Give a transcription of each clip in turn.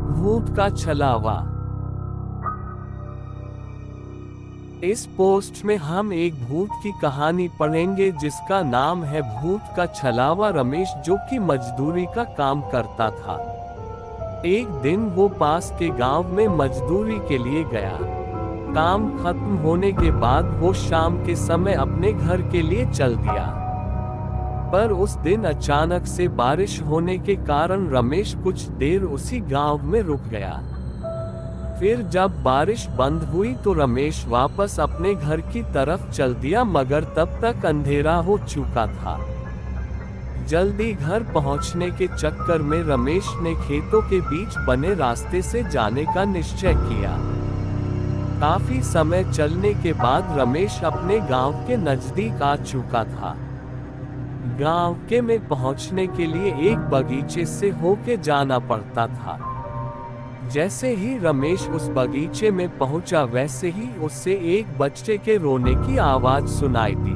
भूत का छलावा। इस पोस्ट में हम एक भूत की कहानी पढ़ेंगे जिसका नाम है भूत का छलावा। रमेश, जो कि मजदूरी का काम करता था, एक दिन वो पास के गांव में मजदूरी के लिए गया। काम खत्म होने के बाद वो शाम के समय अपने घर के लिए चल दिया। पर उस दिन अचानक से बारिश होने के कारण रमेश कुछ देर उसी गांव में रुक गया। फिर जब बारिश बंद हुई तो रमेश वापस अपने घर की तरफ चल दिया, मगर तब तक अंधेरा हो चुका था। जल्दी घर पहुंचने के चक्कर में रमेश ने खेतों के बीच बने रास्ते से जाने का निश्चय किया। काफी समय चलने के बाद रमेश अपने गांव के नजदीक आ चुका था। गांव के में पहुंचने के लिए एक बगीचे से होके जाना पड़ता था। जैसे ही रमेश उस बगीचे में पहुंचा, वैसे ही उससे एक बच्चे के रोने की आवाज सुनाई दी।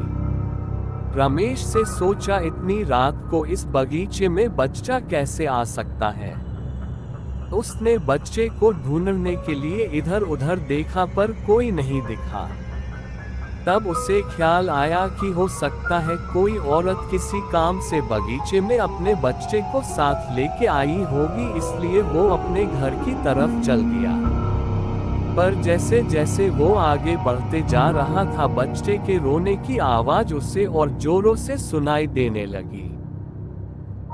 रमेश से सोचा, इतनी रात को इस बगीचे में बच्चा कैसे आ सकता है। उसने बच्चे को ढूंढने के लिए इधर उधर देखा पर कोई नहीं दिखा। तब उसे ख्याल आया कि हो सकता है कोई औरत किसी काम से बगीचे में अपने बच्चे को साथ लेके आई होगी, इसलिए वो अपने घर की तरफ चल दिया। पर जैसे जैसे वो आगे बढ़ते जा रहा था, बच्चे के रोने की आवाज उसे और जोरों से सुनाई देने लगी।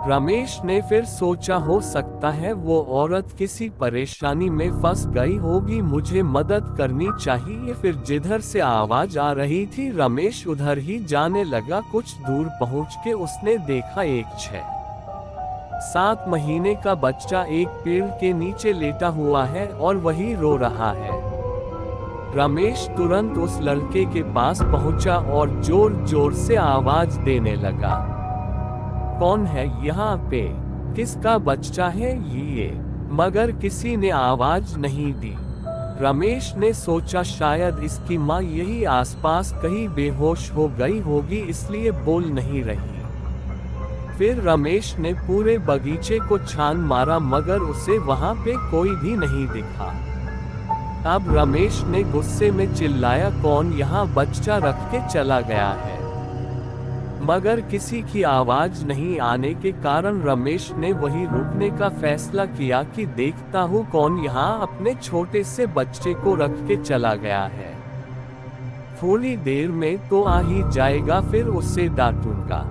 रमेश ने फिर सोचा, हो सकता है वो औरत किसी परेशानी में फंस गई होगी, मुझे मदद करनी चाहिए। फिर जिधर से आवाज आ रही थी, रमेश उधर ही जाने लगा। कुछ दूर पहुंच के उसने देखा, एक 6-7 महीने का बच्चा एक पेड़ के नीचे लेटा हुआ है और वही रो रहा है। रमेश तुरंत उस लड़के के पास पहुंचा और जोर जोर से आवाज देने लगा, कौन है यहाँ पे? किसका बच्चा है ये? मगर किसी ने आवाज नहीं दी। रमेश ने सोचा, शायद इसकी माँ यही आसपास कहीं बेहोश हो गई होगी, इसलिए बोल नहीं रही। फिर रमेश ने पूरे बगीचे को छान मारा, मगर उसे वहां पे कोई भी नहीं दिखा। अब रमेश ने गुस्से में चिल्लाया, कौन यहाँ बच्चा रख के चला गया है? मगर किसी की आवाज नहीं आने के कारण रमेश ने वही रुकने का फैसला किया कि देखता हूँ कौन यहाँ अपने छोटे से बच्चे को रख के चला गया है। थोड़ी देर में तो आ ही जाएगा, फिर उससे डांटूंगा।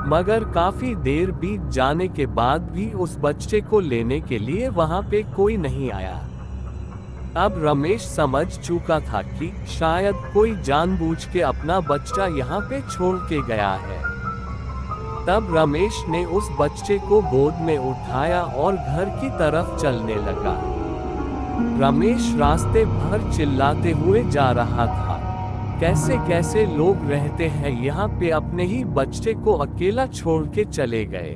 मगर काफी देर बीत जाने के बाद भी उस बच्चे को लेने के लिए वहां पे कोई नहीं आया। अब रमेश समझ चुका था कि शायद कोई जानबूझ के अपना बच्चा यहाँ पे छोड़ के गया है। तब रमेश ने उस बच्चे को गोद में उठाया और घर की तरफ चलने लगा। रमेश रास्ते भर चिल्लाते हुए जा रहा था, कैसे कैसे लोग रहते हैं यहाँ पे, अपने ही बच्चे को अकेला छोड़ के चले गए।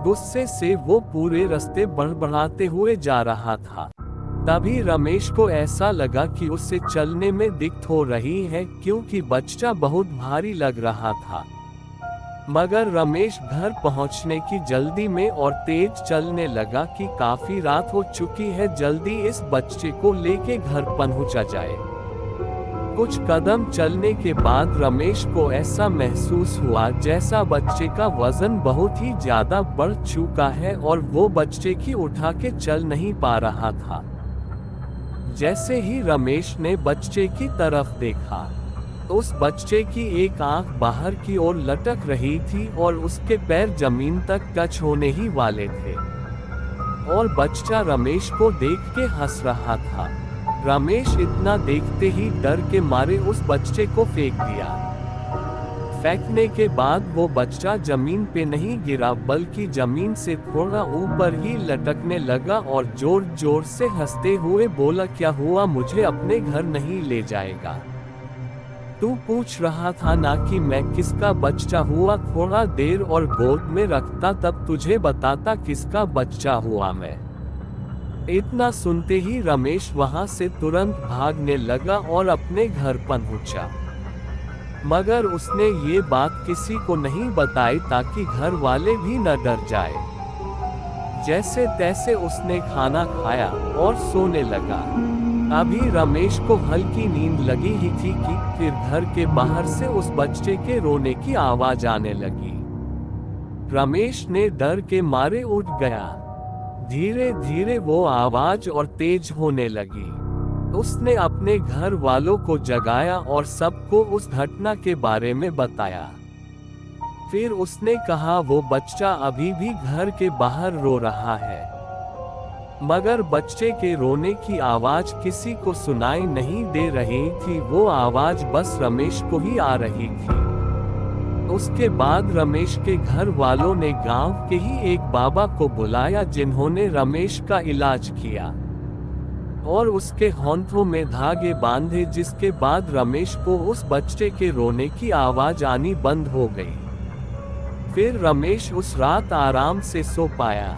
गुस्से से वो पूरे रास्ते बड़बड़ाते हुए जा रहा था। तभी रमेश को ऐसा लगा कि उससे चलने में दिक्कत हो रही है, क्योंकि बच्चा बहुत भारी लग रहा था। मगर रमेश घर पहुंचने की जल्दी में और तेज चलने लगा कि काफी रात हो चुकी है, जल्दी इस बच्चे को लेके घर पहुंचा जाए। कुछ कदम चलने के बाद रमेश को ऐसा महसूस हुआ जैसा बच्चे का वजन बहुत ही ज्यादा बढ़ चुका है और वो बच्चे की उठा के चल नहीं पा रहा था। जैसे ही रमेश ने बच्चे की तरफ देखा, उस बच्चे की एक आंख बाहर की ओर लटक रही थी और उसके पैर जमीन तक टच होने ही वाले थे। और बच्चा रमेश को देख के हंस रहा था। रमेश इतना देखते ही डर के मारे उस बच्चे को फेंक दिया। फेंकने के बाद वो बच्चा जमीन पे नहीं गिरा, बल्कि जमीन से थोड़ा ऊपर ही लटकने लगा और जोर जोर से हंसते हुए बोला, क्या हुआ, मुझे अपने घर नहीं ले जाएगा? तू पूछ रहा था ना कि मैं किसका बच्चा हुआ? थोड़ा देर और गोद में रखता, तब तुझे बताता किसका बच्चा हुआ मैं। इतना सुनते ही रमेश वहां से तुरंत भागने लगा और अपने घर पहुंचा। मगर उसने ये बात किसी को नहीं बताई ताकि घर वाले भी न डर जाए। जैसे तैसे उसने खाना खाया और सोने लगा। अभी रमेश को हल्की नींद लगी ही थी कि फिर घर के बाहर से उस बच्चे के रोने की आवाज आने लगी। रमेश ने डर के मारे उठ गया। धीरे धीरे वो आवाज और तेज होने लगी। उसने अपने घर वालों को जगाया और सबको उस घटना के बारे में बताया। फिर उसने कहा वो बच्चा अभी भी घर के बाहर रो रहा है, मगर बच्चे के रोने की आवाज किसी को सुनाई नहीं दे रही थी। वो आवाज बस रमेश को ही आ रही थी। उसके बाद रमेश के घर वालों ने गांव के ही एक बाबा को बुलाया, जिन्होंने रमेश का इलाज किया और उसके होंठों में धागे बांधे, जिसके बाद रमेश को उस बच्चे के रोने की आवाज आनी बंद हो गई। फिर रमेश उस रात आराम से सो पाया।